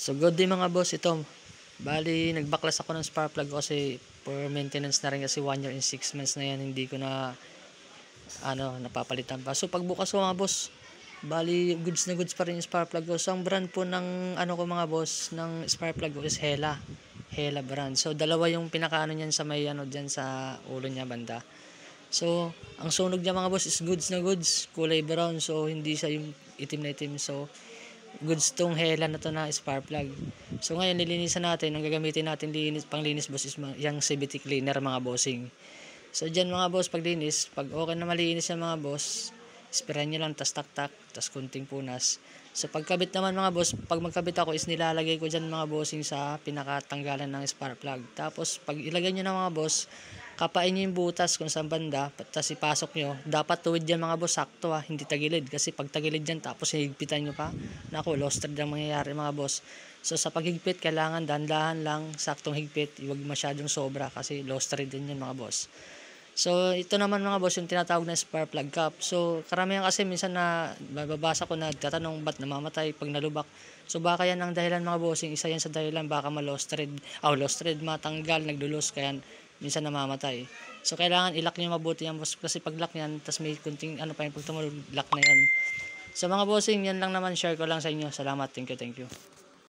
So good day mga boss, ito bali nagbaklas ako ng spark plug ko kasi for maintenance na rin, kasi 1 year and 6 months na yan hindi ko na napapalitan pa. So pagbukas ko mga boss, bali goods na goods pa rin yung spark plug ko. So ang brand po ng ko mga boss ng spark plug ko is Hella brand. So dalawa yung pinakaano niyan sa may diyan sa ulo niya banda. So ang sunog niya mga boss is goods na goods, kulay brown, so hindi siya yung itim na itim. So goods tong Hella na to na spark plug. So ngayon nilinisan natin, ang gagamitin natin panglinis boss is yung CVT cleaner mga bossing. So dyan mga boss, paglinis, pag okay na malinis yung mga boss, sprayan nyo lang, tas tak-tak, tas kunting punas. So pagkabit naman mga boss, pag magkabit ako is nilalagay ko dyan mga bossing sa pinakatanggalan ng spark plug. Tapos pag ilagay nyo na mga boss, kapain nyo yung butas kung saan banda, tapos ipasok nyo. Dapat tuwid dyan mga boss, sakto hindi tagilid. Kasi pag tagilid dyan, tapos higpitan nyo pa, naku, lost thread ang mangyayari mga boss. So sa paghigpit, kailangan dahan-dahan lang, saktong higpit, huwag masyadong sobra kasi lost thread din yan mga boss. So ito naman mga boss yung tinatawag na spark plug cap. So karamihan kasi minsan na babasa ko na tatanong ba't namamatay pag nalubak. So baka yan ang dahilan mga bossing, isa yan sa dahilan baka lost thread matanggal, nagdulos kaya minsan namamatay. So kailangan i-lock niyo mabuti yan boss, kasi pag lock niyan tas may kunting pa yung pag tumulog, lock na yon. So mga bossing, yan lang naman, share ko lang sa inyo. Salamat, thank you.